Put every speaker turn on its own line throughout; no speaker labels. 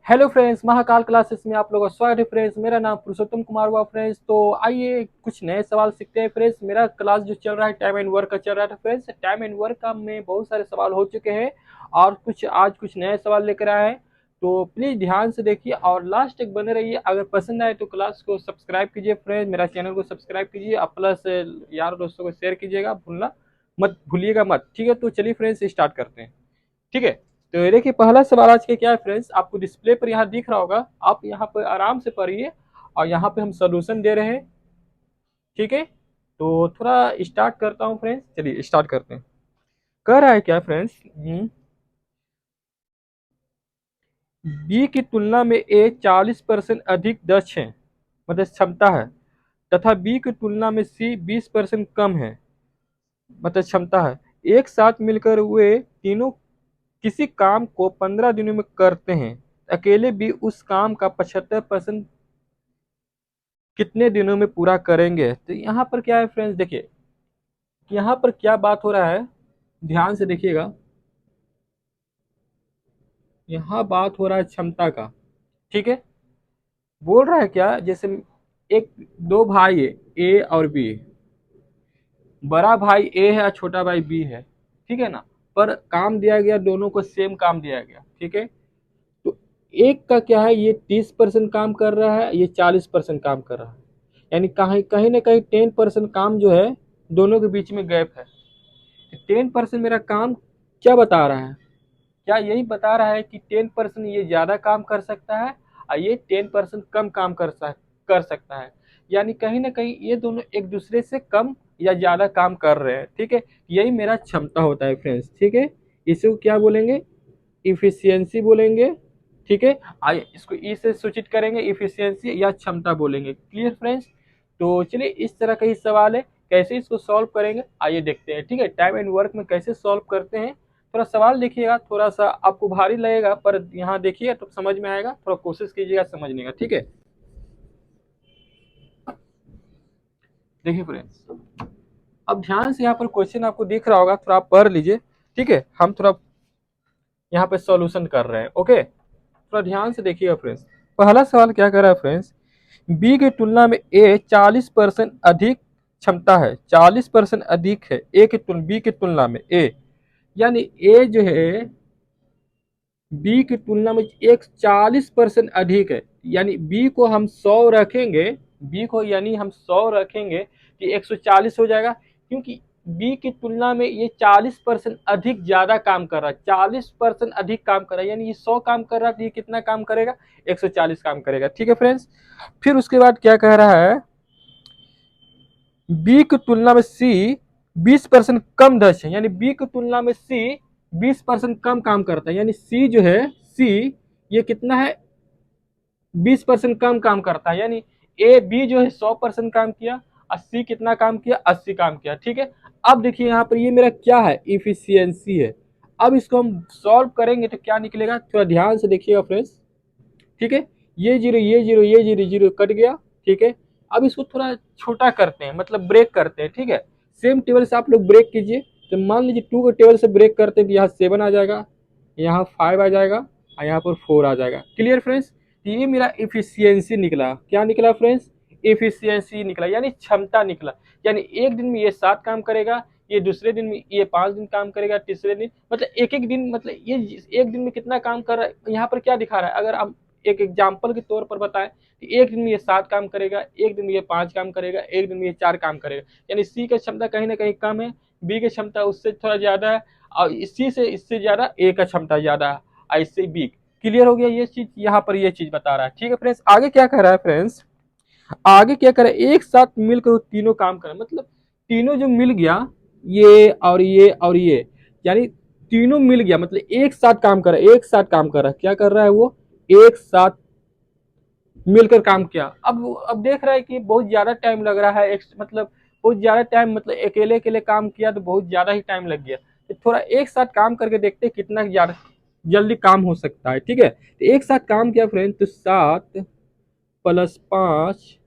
Hello friends, Mahakal classes में आप लोगों का स्वागत है फ्रेंड्स। मेरा नाम पुरुषोत्तम कुमार हुआ फ्रेंड्स। तो आइए कुछ नए सवाल सीखते हैं फ्रेंड्स। मेरा क्लास जो चल रहा है टाइम एंड वर्क का चल रहा था फ्रेंड्स। टाइम एंड वर्क का में बहुत सारे सवाल हो चुके हैं और आज कुछ नए सवाल लेकर आए हैं। तो प्लीज़ ध्यान से देखिए और लास्ट तक बने रहिए। अगर पसंद आए तो क्लास को सब्सक्राइब कीजिए फ्रेंड्स, मेरा चैनल को सब्सक्राइब कीजिए और प्लस यार दोस्तों को शेयर कीजिएगा, भूलिएगा मत। ठीक है, तो चलिए फ्रेंड्स स्टार्ट करते हैं। ठीक है, तो ये देखिए पहला सवाल आज के क्या है फ्रेंड्स, आपको डिस्प्ले पर यहाँ दिख रहा होगा। आप यहाँ पर आराम से पढ़िए और यहाँ पे हम सोल्यूशन दे रहे हैं। ठीक है, तो थोड़ा स्टार्ट करता हूँ फ्रेंड्स। चलिए स्टार्ट करते हैं। कह रहा है क्या फ्रेंड्स, बी की तुलना में ए 40% अधिक दक्ष है, मतलब क्षमता है, तथा बी की तुलना में सी 20% कम है, मतलब क्षमता है। एक साथ मिलकर वे तीनों किसी काम को 15 दिनों में करते हैं। अकेले भी उस काम का 75% कितने दिनों में पूरा करेंगे। तो यहाँ पर क्या है फ्रेंड्स, देखिए यहाँ पर क्या बात हो रहा है, ध्यान से देखिएगा। यहाँ बात हो रहा है क्षमता का। ठीक है, बोल रहा है क्या, जैसे एक दो भाई है, ए और बी। बड़ा भाई ए है और छोटा भाई बी है। ठीक है ना, पर काम दिया गया, दोनों को सेम काम दिया गया। ठीक है, तो एक का क्या है, ये 30% काम कर रहा है, ये 40% काम कर रहा है। यानी कहीं कहीं ना कहीं 10% काम जो है दोनों के बीच में गैप है। 10% मेरा काम क्या बता रहा है, क्या यही बता रहा है कि 10% ये ज़्यादा काम कर सकता है और ये 10% कम काम कर सकता है। यानी कहीं ना कहीं ये दोनों एक दूसरे से कम या ज़्यादा काम कर रहे हैं। ठीक है, यही मेरा क्षमता होता है फ्रेंड्स। ठीक है, इसे क्या बोलेंगे, इफिशियंसी बोलेंगे। ठीक है, आइए इसको ई से सूचित करेंगे, इफिशियंसी या क्षमता बोलेंगे। क्लियर फ्रेंड्स, तो चलिए इस तरह का ही सवाल है, कैसे इसको सॉल्व करेंगे आइए देखते हैं। ठीक है, टाइम एंड वर्क में कैसे सॉल्व करते हैं। थोड़ा सवाल देखिएगा, थोड़ा सा आपको भारी लगेगा पर यहाँ देखिए तो समझ में आएगा। थोड़ा कोशिश कीजिएगा समझने का। ठीक है, देखिए फ्रेंड्स, अब ध्यान से यहाँ पर क्वेश्चन आपको दिख रहा होगा, थोड़ा आप पढ़ लीजिए। ठीक है, हम थोड़ा यहाँ पे सॉल्यूशन कर रहे हैं। ओके, थोड़ा ध्यान से देखिएगा फ्रेंड्स। पहला सवाल क्या कर रहा है फ्रेंड्स, बी की तुलना में ए 40% अधिक क्षमता है, 40% अधिक है ए की तुलना बी की तुलना में ए। यानी ए जो है बी की तुलना में एक 40% अधिक है। यानी बी को हम 100 रखेंगे, बी को यानी हम 100 रखेंगे कि 140 हो जाएगा, क्योंकि बी की तुलना में ये 40% अधिक ज्यादा काम कर रहा है। 40% अधिक काम कर रहा है, यानी ये 100 काम कर रहा है तो ये कितना काम करेगा, 140 काम करेगा। ठीक है फ्रेंड्स, फिर उसके बाद क्या कह रहा है, बी की तुलना में सी 20% कम दक्ष है। यानी बी की तुलना में सी 20% कम काम करता है। यानी सी जो है, सी ये कितना है, 20% कम काम करता है। यानी ए बी जो है 100% काम किया और सी कितना काम किया, 80 काम किया। ठीक है, अब देखिए यहाँ पर ये मेरा क्या है, इफिशियंसी है। अब इसको हम सॉल्व करेंगे तो क्या निकलेगा, थोड़ा ध्यान से देखिएगा फ्रेंड्स। ठीक है, ये जीरो ये जीरो ये जीरो जीरो कट गया। ठीक है, अब इसको थोड़ा छोटा करते हैं, मतलब ब्रेक करते हैं। ठीक है, सेम टेबल से आप लोग ब्रेक कीजिए। तो मान लीजिए 2 के टेबल से ब्रेक करते हैं तो यहाँ 7 आ जाएगा, यहाँ 5 आ जाएगा और यहाँ पर 4 आ जाएगा। क्लियर फ्रेंड्स, तो ये मेरा इफिशियंसी निकला। क्या निकला फ्रेंड्स, इफिशियंसी निकला, यानी क्षमता निकला। यानी एक दिन में ये 7 काम करेगा, ये दूसरे दिन में ये 5 दिन काम करेगा, तीसरे दिन मतलब एक एक दिन, मतलब ये एक दिन में कितना काम कर रहा है। यहाँ पर क्या दिखा रहा है, अगर हम एक एग्जाम्पल के तौर पर बताएं कि एक दिन में ये 7 काम करेगा, एक दिन में ये 5 काम करेगा, एक दिन में ये 4 काम करेगा। यानी सी की क्षमता कहीं ना कहीं कम है, बी की क्षमता उससे थोड़ा ज्यादा है और इसी से इससे ज्यादा ए का क्षमता ज्यादा है और इससे बी। क्लियर हो गया ये चीज, यहाँ पर ये चीज बता रहा है। ठीक है फ्रेंड्स, आगे क्या कह रहा है फ्रेंड्स, आगे क्या करे, एक साथ मिलकर तीनों काम करे, मतलब तीनों जो मिल गया, ये और ये और ये, यानी तीनों मिल गया, मतलब एक साथ काम कर रहा है, एक साथ काम कर रहा है। क्या कर रहा है वो, एक साथ मिलकर काम किया। अब देख रहा है कि बहुत ज्यादा टाइम लग रहा है, मतलब बहुत ज्यादा टाइम, मतलब अकेले अकेले काम किया तो बहुत ज्यादा ही टाइम लग गया। तो थोड़ा एक साथ काम करके देखते हैं कितना ज्यादा जल्दी काम हो सकता है। ठीक है, तो एक साथ काम किया फ्रेंड, तो 7 + 5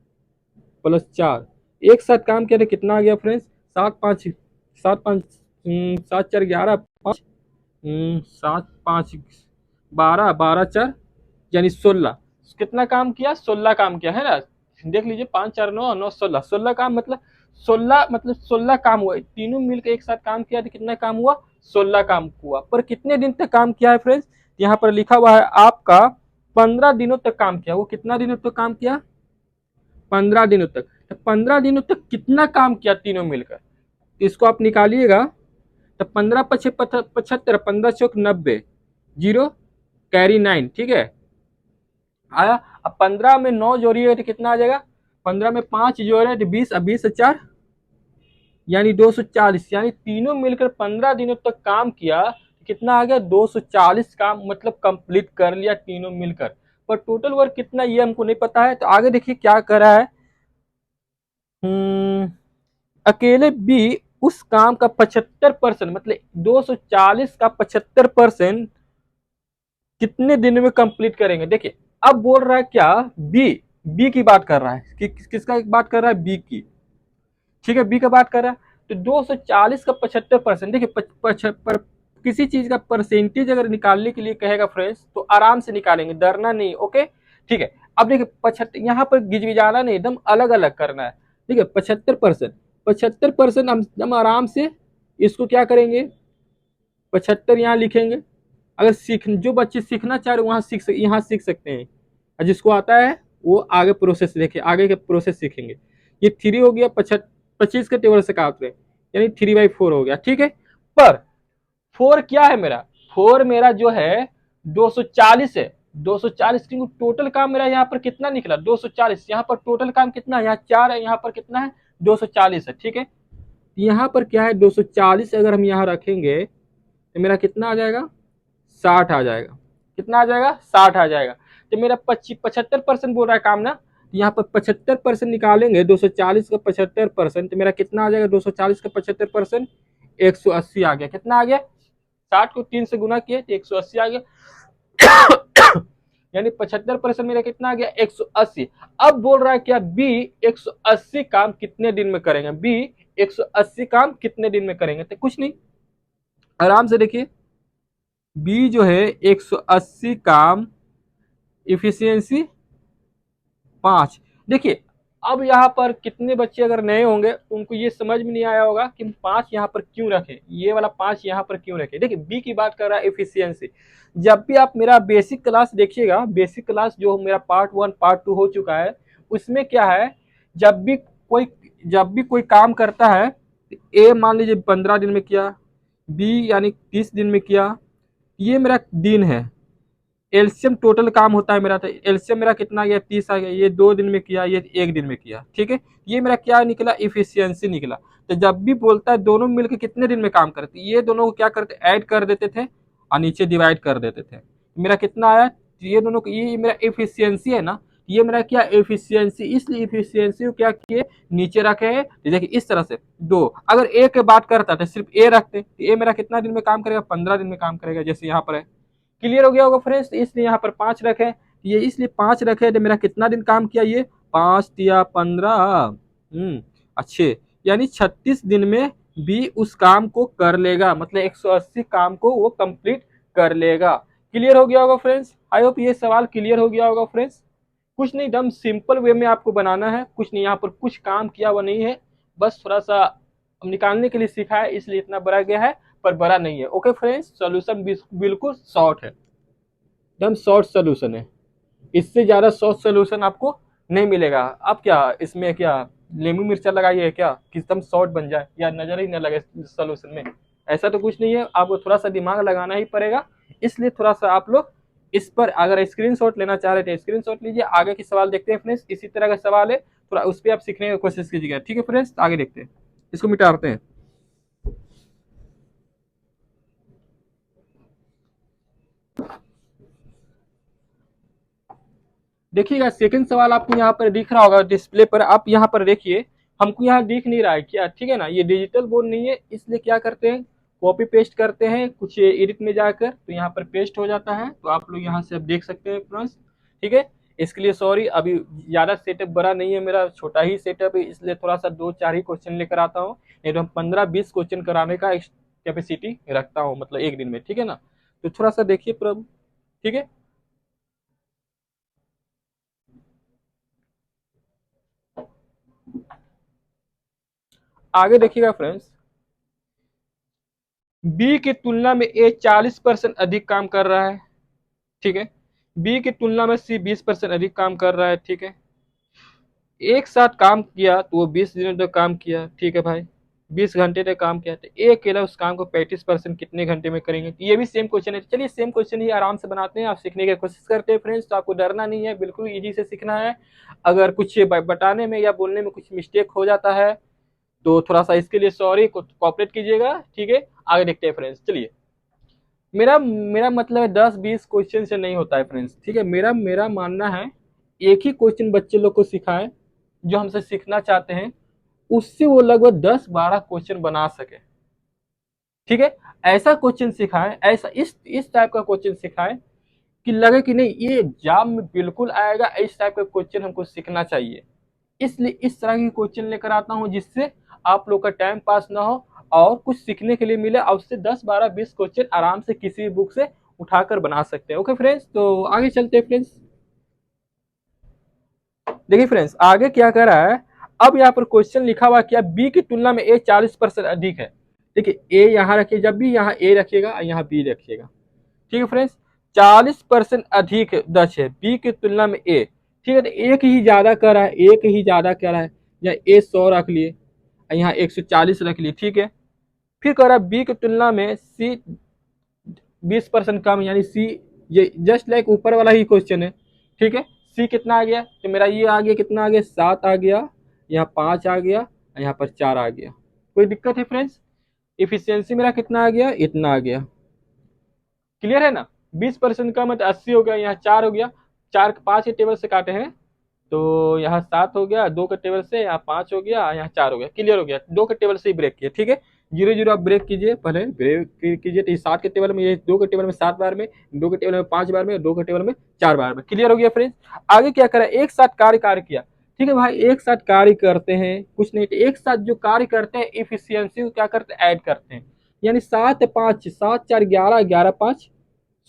+ 4, एक साथ काम किया तो कितना आ गया फ्रेंड्स, 7 × 5 = 7 × 4 = 12, 12 × 4 = यानी 16 कितना काम किया, 16 काम किया है ना। देख लीजिए 5 4 9 9 16, 16 काम मतलब 16 मतलब 16 काम हुआ, तीनों मिलकर एक साथ काम किया तो कितना काम हुआ, 16 काम हुआ। पर कितने दिन तक काम किया है फ्रेंड्स, यहाँ पर लिखा हुआ है आपका 15 दिनों तक काम किया। वो कितना दिनों तक काम किया, 15 दिनों तक। तो 15 दिनों तक कितना काम किया तीनों मिलकर, तो इसको आप निकालिएगा। तो 15 पछे 75, 15 चौक 90, जीरो कैरी 9, ठीक है आया। अब 15 में 9 जोड़िए तो कितना आ जाएगा, 15 में 5 जोड़े तो 20, अब 20 से 4 यानी 240, यानी तीनों मिलकर 15 दिनों तक काम किया, कितना आ गया 240 काम, मतलब कंप्लीट कर लिया तीनों मिलकर। पर टोटल वर्क कितना ये हमको नहीं पता है। तो आगे देखिए क्या कर रहा है, अकेले बी उस काम का 75% मतलब 240 का 75% कितने दिन में कंप्लीट करेंगे। देखिए अब बोल रहा है क्या, बी, बी की बात कर रहा है कि किसका बात कर रहा है, बी की, ठीक है बी का बात कर रहा है। तो 240 का 75%, देखिए पर किसी चीज का परसेंटेज अगर निकालने के लिए कहेगा फ्रेंड्स तो आराम से निकालेंगे, डरना नहीं, ओके ठीक है। अब देखिए 75, यहाँ पर गिजगिजाना नहीं, एकदम अलग अलग करना है। ठीक है 75%, 75% हम आराम से इसको क्या करेंगे, 75 यहाँ लिखेंगे। अगर सीख जो बच्चे सीखना चाह रहे वहां यहाँ सीख सकते हैं, और जिसको आता है वो आगे प्रोसेस देखे, आगे के प्रोसेस सीखेंगे। ये 3 हो गया, 25 के टेबल से काट रहे, यानी 3/4 हो गया, ठीक है। पर 4 क्या है मेरा, 4 मेरा जो है 240 है, 240 क्योंकि टोटल काम मेरा यहाँ पर कितना निकला 240, यहाँ पर टोटल काम कितना है, यहाँ 4 है, यहाँ पर कितना है 240 है, ठीक है। यहाँ पर क्या है 240 अगर हम यहाँ रखेंगे तो मेरा कितना आ जाएगा, 60 आ जाएगा, कितना आ जाएगा 60 आ जाएगा। तो मेरा 75% बोल रहा है काम ना, तो यहाँ पर 75% निकालेंगे, 240 का 75%, तो मेरा कितना आ जाएगा, 240 का 75% 180 आ गया। कितना आ गया, 60 को 3 से गुना किए तो 180 आ गया। यानी 75% मेरा कितना आ गया 180। अब बोल रहा है क्या, बी 180 काम कितने दिन में करेंगे, बी 180 काम कितने दिन में करेंगे। तो कुछ नहीं, आराम से देखिए, बी जो है 180 काम इफिशियंसी 5। देखिए अब यहाँ पर कितने बच्चे अगर नए होंगे तो उनको ये समझ में नहीं आया होगा कि 5 यहाँ पर क्यों रखे, ये वाला 5 यहाँ पर क्यों रखे। देखिए बी की बात कर रहा है इफिशियंसी। जब भी आप मेरा बेसिक क्लास देखिएगा, बेसिक क्लास जो मेरा पार्ट 1 पार्ट 2 हो चुका है, उसमें क्या है, जब भी कोई काम करता है, ए मान लीजिए 15 दिन में किया, बी यानी 30 दिन में किया, ये मेरा दिन है। एलसीएम टोटल काम होता है मेरा, तो एलसीएम मेरा कितना आ गया 30 आ गया, ये 2 दिन में किया, ये 1 दिन में किया, ठीक है। ये मेरा क्या निकला, इफिशियंसी निकला। तो जब भी बोलता है दोनों मिलकर कितने दिन में काम करते, ये दोनों को क्या करते, ऐड कर देते थे और नीचे डिवाइड कर देते थे। मेरा कितना आया, ये दोनों को, ये मेरा एफिशिएंसी है ना, ये मेरा क्या एफिशिएंसी, इसलिए एफिशिएंसी को क्या किए नीचे रखे है। देखिए इस तरह से दो, अगर ए की बात करता तो सिर्फ ए रखते, तो ए मेरा कितना दिन में काम करेगा, 15 दिन में काम करेगा, जैसे यहाँ पर है। क्लियर हो गया होगा फ्रेंड्स, इसलिए यहाँ पर 5 रखे, ये इसलिए 5 रखे तो मेरा कितना दिन काम किया, ये 5 या 15, अच्छे, यानी 36 दिन में भी उस काम को कर लेगा, मतलब 180 काम को वो कंप्लीट कर लेगा। क्लियर हो गया होगा फ्रेंड्स, आई होप ये सवाल क्लियर हो गया होगा फ्रेंड्स। कुछ नहीं, एकदम सिंपल वे में आपको बनाना है, कुछ नहीं, यहाँ पर कुछ काम किया हुआ नहीं है, बस थोड़ा सा निकालने के लिए सीखा है, इसलिए इतना बड़ा गया है, पर बड़ा नहीं है। ओके फ्रेंड्स, सोल्यूशन बिल्कुल शॉर्ट है, एकदम शॉर्ट सोल्यूशन है, इससे ज्यादा शॉर्ट सोल्यूशन आपको नहीं मिलेगा। अब क्या इसमें क्या नींबू मिर्चा लगाइए क्या कि एकदम शॉर्ट बन जाए या नजर ही न लगे सोल्यूशन में, ऐसा तो कुछ नहीं है। आपको थोड़ा सा दिमाग लगाना ही पड़ेगा, इसलिए थोड़ा सा आप लोग इस पर अगर स्क्रीनशॉट लेना चाह रहे थे स्क्रीनशॉट लीजिए। आगे के सवाल देखते हैं फ्रेंड्स, इसी तरह का सवाल है, थोड़ा उस पर आप सीखने की कोशिश कीजिएगा, ठीक है फ्रेंड्स। आगे देखते हैं, इसको मिटाते हैं। देखिएगा सेकंड सवाल आपको यहाँ पर दिख रहा होगा डिस्प्ले पर, आप यहाँ पर देखिए, हमको यहाँ दिख नहीं रहा है क्या, ठीक है ना, ये डिजिटल बोर्ड नहीं है, इसलिए क्या करते हैं कॉपी पेस्ट करते हैं कुछ एडिट में जाकर, तो यहाँ पर पेस्ट हो जाता है, तो आप लोग यहाँ से अब देख सकते हैं फ्रेंड्स, ठीक है। इसके लिए सॉरी, अभी ज़्यादा सेटअप बड़ा नहीं है मेरा, छोटा ही सेटअप है, इसलिए थोड़ा सा 2-4 ही क्वेश्चन लेकर आता हूँ, नहीं तो हम 15-20 क्वेश्चन कराने का कैपेसिटी रखता हूँ, मतलब एक दिन में, ठीक है ना। तो थोड़ा सा देखिए प्रभु, ठीक है। आगे देखिएगा फ्रेंड्स, बी की तुलना में ए 40% अधिक काम कर रहा है, ठीक है। बी की तुलना में सी 20% अधिक काम कर रहा है, ठीक है। एक साथ काम किया तो वो 20 दिनों तक काम किया, ठीक है भाई, 20 घंटे तक काम किया, तो एक अकेला उस काम को 35% कितने घंटे में करेंगे। तो ये भी सेम क्वेश्चन है। चलिए सेम क्वेश्चन ही आराम से बनाते हैं, आप सीखने की कोशिश करते हैं फ्रेंड्स। तो आपको डरना नहीं है, बिल्कुल इजी से सीखना है। अगर कुछ बताने में या बोलने में कुछ मिस्टेक हो जाता है तो थोड़ा सा इसके लिए सॉरी, कोऑपरेट कीजिएगा, ठीक है। आगे देखते हैं फ्रेंड्स। चलिए, मेरा मेरा मतलब है 10-20 क्वेश्चन से नहीं होता है फ्रेंड्स, ठीक है। मेरा मेरा मानना है एक ही क्वेश्चन बच्चे लोग को सिखाएं जो हमसे सीखना चाहते हैं, उससे वो लगभग 10-12 क्वेश्चन बना सके, ठीक है। ऐसा क्वेश्चन सिखाएं, ऐसा इस टाइप का क्वेश्चन सिखाएं कि लगे कि नहीं ये एग्जाम में बिल्कुल आएगा, इस टाइप का क्वेश्चन हमको सीखना चाहिए। इसलिए इस तरह की क्वेश्चन लेकर आता हूं जिससे आप लोग का टाइम पास ना हो और कुछ सीखने के लिए मिले, और उससे 10-12-20 क्वेश्चन आराम से किसी भी बुक से उठाकर बना सकते हैं। ओके फ्रेंड्स, तो आगे चलते हैं फ्रेंड्स। देखिए फ्रेंड्स, आगे क्या कर रहा है, अब यहाँ पर क्वेश्चन लिखा हुआ क्या, बी की तुलना में ए 40% अधिक है। देखिए ए यहाँ रखिए, जब भी यहाँ ए रखिएगा यहाँ बी रखिएगा, ठीक है फ्रेंड्स। 40% अधिक दक्ष है बी की तुलना में ए, ठीक है। तो एक ही ज्यादा कर रहा है, एक ही ज्यादा कर रहा है, या ए 100 रख लिए, यहाँ 140 रख लिए, ठीक है। फिर कह रहा है बी की तुलना में सी 20% कम, यानी सी, ये जस्ट लाइक ऊपर वाला ही क्वेश्चन है, ठीक है। सी कितना आ गया, तो मेरा ये आ गया, कितना आ गया, 7 आ गया, यहाँ 5 आ गया, यहाँ पर 4 आ गया। कोई दिक्कत है फ्रेंड्स? इफिशियंसी मेरा कितना आ गया, इतना आ गया। क्लियर है ना? 20% का मतलब 80 हो गया, यहाँ 4 हो गया, 4 5 के टेबल से काटे हैं तो यहाँ 7 हो गया, 2 के टेबल से, यहाँ 5 हो गया, यहाँ 4 हो गया। क्लियर हो गया, 2 के टेबल से ही ब्रेक किया, ठीक है। 0 0 आप ब्रेक कीजिए, पहले ब्रेक कीजिए, तो ये 7 के टेबल में, ये 2 के टेबल में 7 बार में, 2 के टेबल में 5 बार में, 2 के टेबल में 4 बार में। क्लियर हो गया फ्रेंड्स? आगे क्या करा, एक साथ कार्य किया, ठीक है भाई। एक साथ कार्य करते हैं, कुछ नहीं, तो एक साथ जो कार्य करते हैं इफिशियंसी को क्या करते हैं, ऐड करते हैं। यानी 7 5 7 4 11, 11 5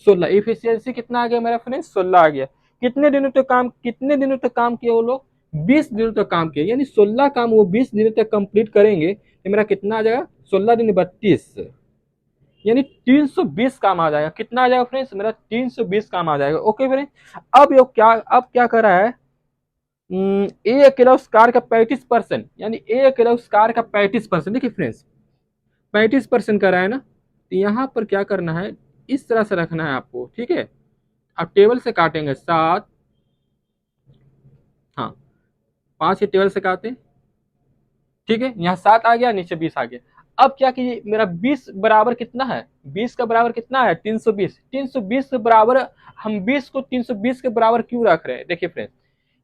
16, इफिशियंसी कितना आ गया मेरा फ्रेंड्स, 16 आ गया। कितने दिनों तक काम किया वो लोग, 20 दिनों तक काम किया, यानी 16 काम वो 20 दिनों तक कंप्लीट करेंगे, तो मेरा कितना आ जाएगा, 16 दिन 32, यानी 320 काम आ जाएगा। कितना आ जाएगा फ्रेंड्स, मेरा 320 काम आ जाएगा। ओके फ्रेंड्स, अब क्या कर रहा है, ए अकेला उस कार का 35%, यानी ए अकेला उस कार का 35%, देखिए फ्रेंड्स 35% का रहा है ना, तो यहाँ पर क्या करना है, इस तरह से रखना है आपको, ठीक है। अब टेबल से काटेंगे 7, हाँ 5 के टेबल से काटे, ठीक है। यहाँ 7 आ गया, नीचे 20 आ गया। अब क्या कीजिए, मेरा 20 बराबर कितना है, 20 का बराबर कितना है, 320। 320 के बराबर, हम 20 को 320 के बराबर क्यों रख रहे हैं, देखिए फ्रेंड्स,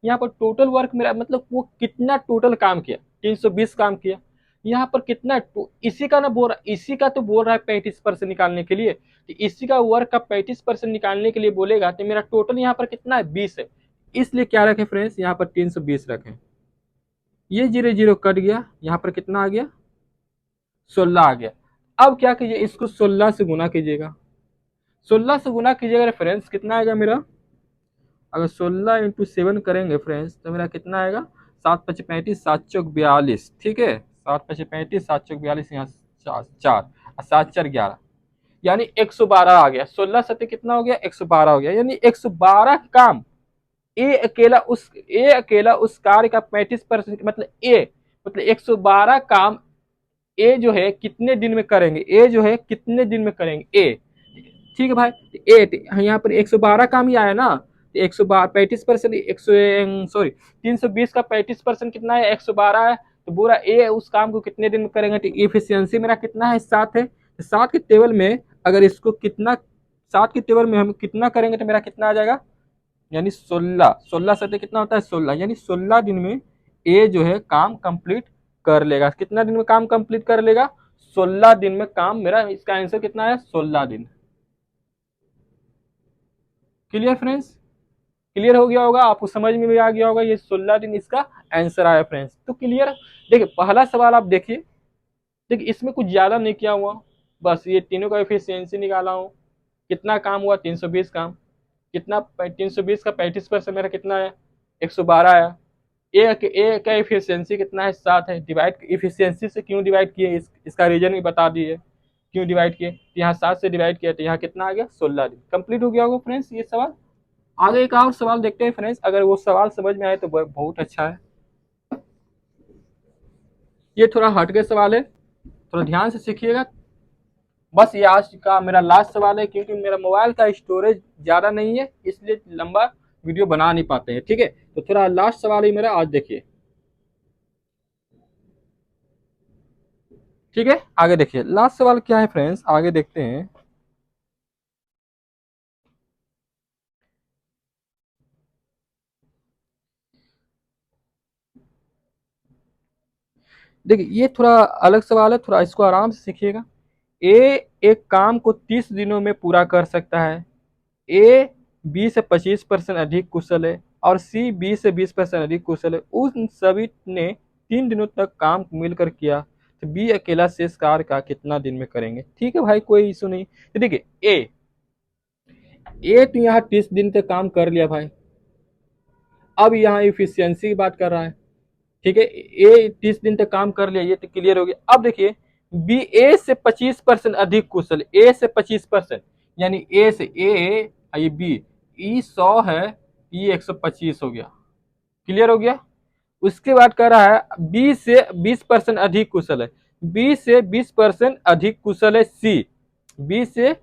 यहाँ पर टोटल वर्क मेरा मतलब वो कितना टोटल काम किया, 320 काम किया। यहाँ पर कितना इसी का ना बोल रहा, इसी का तो बोल रहा है 35% निकालने के लिए, तो इसी का वर्क का 35% निकालने के लिए बोलेगा, तो मेरा टोटल यहाँ पर कितना है, 20 है। इसलिए क्या रखें फ्रेंड्स, यहाँ पर 320 रखें। ये 0 0 कट गया, यहाँ पर कितना आ गया, 16 आ गया। अब क्या कीजिए, इसको 16 से गुना कीजिएगा, 16 से गुना कीजिएगा फ्रेंड्स, कितना आएगा मेरा, अगर 16 × 7 करेंगे फ्रेंड्स तो मेरा कितना आएगा, 7 5 35, 7 चौक 42, ठीक है। 7 5 35, 7 चौक 42, यहाँ 4 और 7 4 11, यानी 112 आ गया। 16 7 कितना हो गया, 112 हो गया, यानी 112 काम ए अकेला उस कार्य का 35%, मतलब ए, मतलब 112 काम ए जो है कितने दिन में करेंगे, ए जो है कितने दिन में करेंगे ए, ठीक है भाई। ए यहाँ पर 112 काम ही आया ना, 112 35%, 100 सॉरी 320 का 35% कितना है, 112 है। तो पूरा ए उस काम को कितने दिन में करेंगे, तो इफिशियंसी मेरा कितना है, 7 है। तो 7 के टेबल में अगर इसको कितना, 7 के टेबल में हम कितना करेंगे तो मेरा कितना आ जाएगा, यानी 16, 16 सत्ते कितना होता है, 16, यानी 16 दिन में ए जो है काम कंप्लीट कर लेगा। कितना दिन में काम कंप्लीट कर लेगा, 16 दिन में काम, मेरा इसका आंसर कितना है, 16 दिन। Clear friends? क्लियर हो गया होगा, आपको समझ में भी आ गया होगा, ये 16 दिन इसका आंसर आया फ्रेंड्स। तो क्लियर, देखिए पहला सवाल आप देखिए, देखिए इसमें कुछ ज्यादा नहीं किया हुआ, बस ये तीनों का एफिशिएंसी निकाला हूँ। कितना काम हुआ, 320 काम। कितना 320 का 35% मेरा कितना है, 112 आया, ए का इफिशियंसी कितना है 7 है, डिवाइड इफिशियंसी से क्यों डिवाइड किए इसका रीजन भी बता दिए क्यों डिवाइड किए। यहाँ 7 से डिवाइड किया तो यहाँ कितना आ गया 16 दिन। कंप्लीट हो गया होगा फ्रेंड्स ये सवाल। आगे एक और सवाल देखते हैं फ्रेंड्स, अगर वो सवाल समझ में आए तो बहुत अच्छा है। ये थोड़ा हटके सवाल है, थोड़ा ध्यान से सीखिएगा। बस ये आज का मेरा लास्ट सवाल है, क्योंकि मेरा मोबाइल का स्टोरेज ज़्यादा नहीं है इसलिए लंबा वीडियो बना नहीं पाते हैं, ठीक है। तो थोड़ा लास्ट सवाल ही मेरा आज देखिए, ठीक है। आगे देखिए लास्ट सवाल क्या है फ्रेंड्स, आगे देखते हैं। देखिए ये थोड़ा अलग सवाल है, थोड़ा इसको आराम से सीखिएगा। ए एक काम को 30 दिनों में पूरा कर सकता है। ए 20 से 25% अधिक कुशल है और सी 20 से 20% अधिक कुशल है। उन सभी ने 3 दिनों तक काम मिलकर किया, तो बी अकेला शेष कार्य का कितना दिन में करेंगे। ठीक है भाई, कोई इशू नहीं। तो देखिए ए तो यहाँ 30 दिन तक काम कर लिया भाई, अब यहाँ इफिशियंसी की बात कर रहा है, ठीक है। ए 30 दिन तक काम कर लिया, ये तो क्लियर हो गया। अब देखिए बी ए से 25% अधिक कुशल, ए से 25%, यानी ए से ए ये बी, ई 100 है, ई 125 हो गया, क्लियर हो गया। उसके बाद कह रहा है बी से 20% अधिक कुशल है, बी से 20% अधिक कुशल है सी, बी से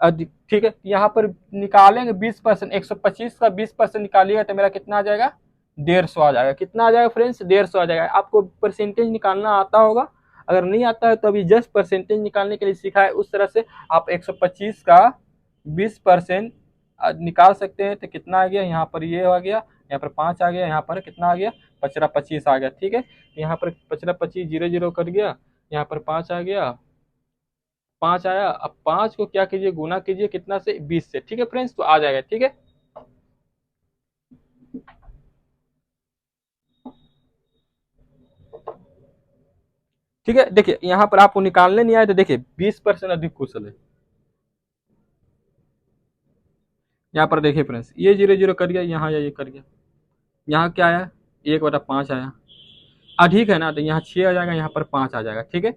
अधिक, ठीक है। यहाँ पर निकालेंगे 20%, 125 का 20% निकालिएगा तो मेरा कितना आ जाएगा 150 आ जाएगा। कितना आ जाएगा फ्रेंड्स 150 आ जाएगा। आपको परसेंटेज निकालना आता होगा, अगर नहीं आता है तो अभी जस्ट परसेंटेज निकालने के लिए सीखा है, उस तरह से आप 125 का 20% निकाल सकते हैं। तो कितना आ गया, यहाँ पर ये आ गया, यहाँ पर 5 आ गया, यहाँ पर कितना आ गया 25 आ गया, ठीक है। यहाँ पर 25 जीरो जीरो कट गया, यहाँ पर 5 आ गया, 5 आया। अब 5 को क्या कीजिए गुना कीजिए कितना से 20 से, ठीक है फ्रेंड्स, तो आ जाएगा, ठीक है। ठीक है देखिए यहाँ पर आपको निकालने नहीं आए तो देखिए 20% अधिक कुशल है। यहाँ पर देखिए फ्रेंड्स ये जीरो जीरो कर गया, यहाँ ये कर गया, यहाँ क्या आया 1/5 आया, अधिक है ना, तो यहाँ 6 आ जाएगा, यहाँ पर 5 आ जाएगा, ठीक है।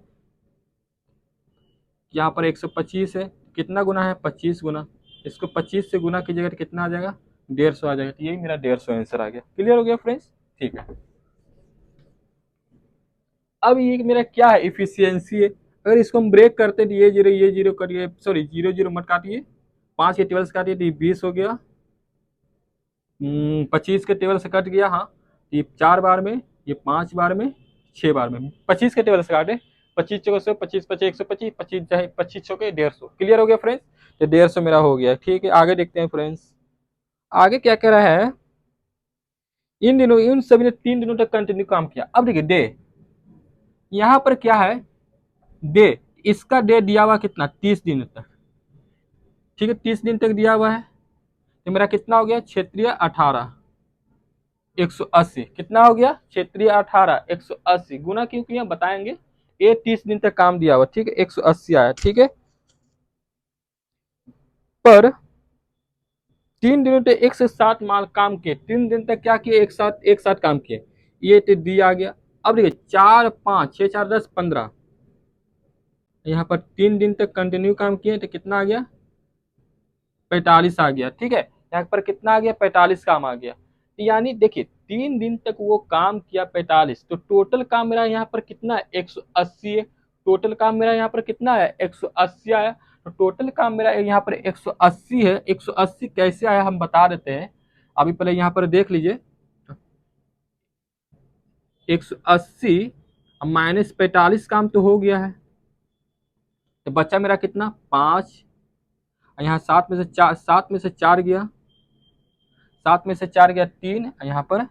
यहाँ पर 125 है, कितना गुना है 25 गुना, इसको 25 से गुना कीजिएगा तो कितना आ जाएगा 150 आ जाएगा। तो यही मेरा 150 आंसर आ गया। क्लियर हो गया फ्रेंड्स, ठीक है। अब ये मेरा क्या है इफिशियंसी है, अगर इसको हम ब्रेक करते तो ये जीरो करिए, सॉरी जीरो जीरो मत काटिए, 5 के टेबल से काटिए तो ये 20 हो गया, 25 के टेबल से कट गया, हाँ ये 4 बार में, ये 5 बार में, 6 बार में, 25 के टेबल से काटे, 25 चौके 100, 25 25 125, 25 चाहे 25 चौके 150। क्लियर हो गया फ्रेंड्स, तो 150 मेरा हो गया, ठीक है। आगे देखते हैं फ्रेंड्स, आगे क्या कह रहा है। इन दिनों इन सभी ने 3 दिनों तक कंटिन्यू काम किया। अब देखिए डे, यहाँ पर क्या है डे, इसका डे दिया हुआ कितना 30 दिन तक, ठीक है, 30 दिन तक दिया हुआ है। तो मेरा कितना हो गया क्षेत्रीय 18 180, कितना हो गया क्षेत्रीय 18 180, गुना क्यों किया बताएंगे। ए 30 दिन तक काम दिया हुआ, ठीक है, 180 आया, ठीक है। पर 3 दिनों तक एक से साथ माल काम किए, 3 दिन तक क्या किए एक साथ काम किए, ये तो दी आ गया। अब देखिए 4 5 6 4 10 15, यहाँ पर 3 दिन तक कंटिन्यू काम किए तो कितना आ गया 45 आ गया, ठीक है। यहाँ पर कितना आ गया 45 काम आ गया। यानी देखिए 3 दिन तक वो काम किया 45, तो टोटल काम मेरा यहाँ पर कितना है 180 है, टोटल काम मेरा यहाँ पर कितना है 180 आया। तो टोटल काम मेरा यहाँ पर 180 है, 180 कैसे आया हम बता देते हैं। अभी पहले यहाँ पर देख लीजिए 180 माइनस 45 काम तो हो गया है, तो बच्चा मेरा कितना 5, यहाँ 7 में से 4 गया, 7 में से 4 गया 3, यहाँ पर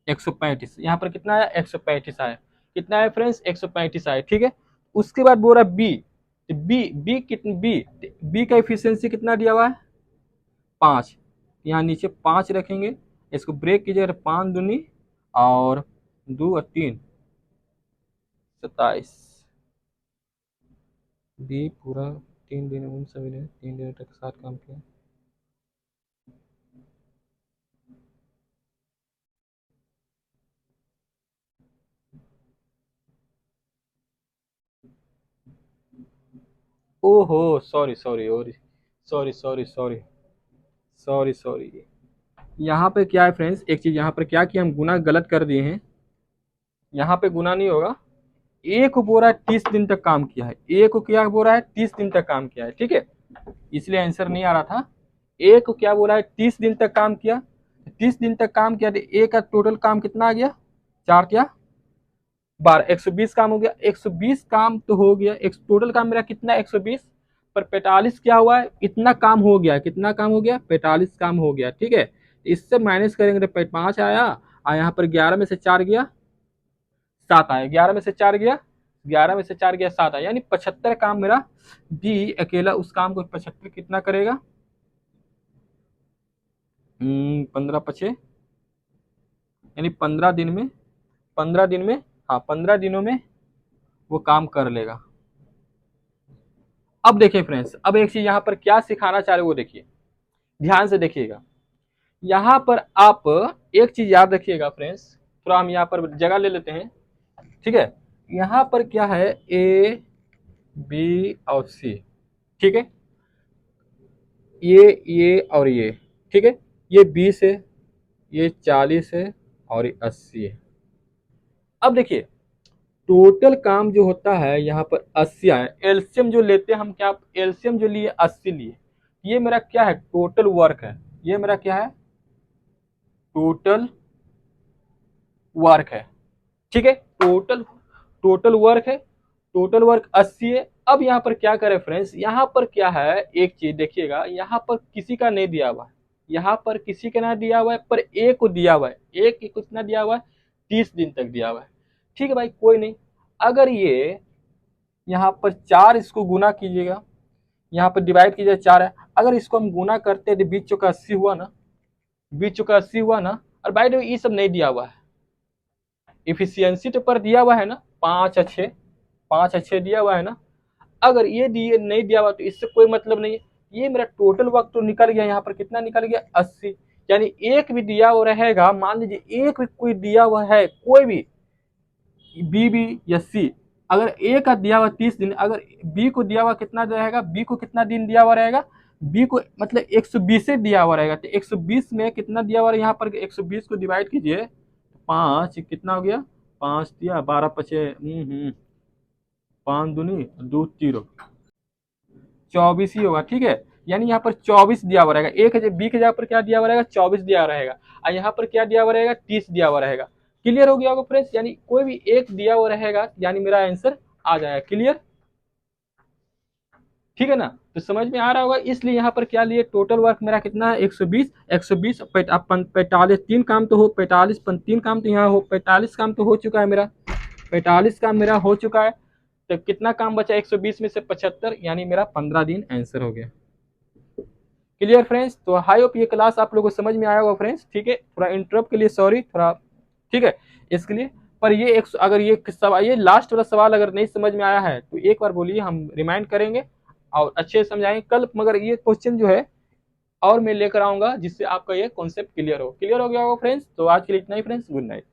135, यहाँ पर कितना आया 135 आया, कितना है फ्रेंड्स 135 आया, ठीक है। उसके बाद बोल रहा बी, बी बी कितनी बी का इफिशियंसी कितना दिया हुआ है 5, यहाँ नीचे 5 रखेंगे, इसको ब्रेक कीजिएगा 5 दूनी और 2 और 3 27, बी पूरा 3 दिन उन सभी ने 3 दिनों तक साथ काम किया। ओहो, सॉरी सॉरी, और sorry sorry sorry sorry sorry. यहाँ पे क्या है फ्रेंड्स, एक चीज यहाँ पर क्या किया, हम गुना गलत कर दिए हैं। यहाँ पे गुना नहीं होगा। एक बोल रहा है 30 दिन तक काम किया है, एक को क्या बोल रहा है 30 दिन तक काम किया है, ठीक है, इसलिए आंसर नहीं आ रहा था। एक को क्या बोला है 30 दिन तक काम किया, 30 दिन तक काम किया तो एक का टोटल काम कितना आ गया, 4 क्या 12, 120 काम हो गया। 120 काम तो हो गया, एक टोटल काम मेरा कितना 120, पर 45 क्या हुआ है, इतना काम हो गया, कितना काम हो गया 45 काम हो गया, ठीक है। इससे माइनस करेंगे तो 5 आया, और यहाँ पर 11 में से 4 गया 7 आया, 11 में से 4 गया, 11 में से 4 गया 7 आया, यानी 75 काम मेरा बी अकेला उस काम को 75 कितना करेगा, 15 × 5 यानी 15 दिन में, 15 दिन में, हाँ 15 दिनों में वो काम कर लेगा। अब देखिए फ्रेंड्स, अब एक चीज यहाँ पर क्या सिखाना चाह रहे हो वो देखिए, ध्यान से देखिएगा। यहाँ पर आप एक चीज याद रखिएगा फ्रेंड्स, थोड़ा हम यहाँ पर जगह ले लेते हैं, ठीक है। यहाँ पर क्या है, ए बी और सी, ठीक है, ये और ये, ठीक है, ये 20 है, ये 40 है, और ये 80 है। अब देखिए टोटल काम जो होता है यहाँ पर 80 आया, एलसीएम जो लेते हैं हम, क्या एलसीएम जो लिए 80 लिए, ये मेरा क्या है टोटल वर्क है, ये मेरा क्या है टोटल वर्क है, ठीक है, टोटल टोटल वर्क है, टोटल वर्क 80 है। अब यहाँ पर क्या करें फ्रेंड्स, यहाँ पर क्या है एक चीज देखिएगा, यहाँ पर किसी का नहीं दिया हुआ है, यहाँ पर किसी का ना दिया हुआ है, पर एक को दिया हुआ है, एक को कितना दिया हुआ है 30 दिन तक दिया हुआ है, ठीक है भाई कोई नहीं। अगर ये यहाँ पर 4 इसको गुना कीजिएगा, यहाँ पर डिवाइड कीजिए 4 है, अगर इसको हम गुना करते हैं तो 20 × 80 हुआ ना, 20 × 80 हुआ ना। और बाय द वे ये सब नहीं दिया हुआ है, इफिशियंसी तो पर दिया हुआ है ना, 5 अच्छे, 5 अच्छे दिया हुआ है ना। अगर ये दिए नहीं दिया हुआ तो इससे कोई मतलब नहीं है। ये मेरा टोटल वक्त तो निकल गया, यहाँ पर कितना निकल गया 80, यानी एक भी दिया हुआ रहेगा, मान लीजिए एक भी कोई दिया हुआ है कोई भी, बी या सी, अगर ए का दिया हुआ 30 दिन, अगर बी को दिया हुआ कितना रहेगा, बी को कितना दिन दिया हुआ रहेगा, बी को मतलब 120 दिया हुआ रहेगा, तो 120 में कितना दिया हुआ है, यहाँ पर 120 को डिवाइड कीजिए, 5 कितना हो गया, 5 दिया 12 × 5 5 दूनी 2 0 24 ही होगा, ठीक है। यानी यहाँ पर 24 दिया हुआ रहेगा, एक बी के जगह पर क्या दिया हुआ रहेगा 24 दिया हुआ रहेगा, और यहाँ पर क्या दिया हुआ रहेगा 30 दिया हुआ रहेगा। क्लियर हो गया होगा फ्रेंड्स, यानी कोई भी एक दिया हुआ रहेगा, यानी मेरा आंसर आ जाएगा। क्लियर, ठीक है ना, तो समझ में आ रहा होगा। इसलिए यहाँ पर क्या लिए, टोटल वर्क मेरा कितना है 120, 120 45, 3 काम तो हो 45, 3 काम तो यहाँ हो 45 काम तो हो चुका है मेरा, 45 काम मेरा हो चुका है। तो कितना काम बचा 120 में से 75, यानी मेरा 15 दिन आंसर हो गया। क्लियर फ्रेंड्स, तो आई होप ये क्लास आप लोगों को समझ में आया होगा फ्रेंड्स, ठीक है। थोड़ा इंटरप्ट के लिए सॉरी, थोड़ा ठीक है इसके लिए। पर ये एक अगर ये सवाल, ये लास्ट वाला सवाल अगर नहीं समझ में आया है तो एक बार बोलिए, हम रिमाइंड करेंगे और अच्छे से समझाएंगे कल। मगर ये क्वेश्चन जो है और मैं लेकर आऊंगा जिससे आपका ये कॉन्सेप्ट क्लियर हो। क्लियर हो गया होगा फ्रेंड्स, तो आज के लिए इतना ही फ्रेंड्स, गुड नाइट।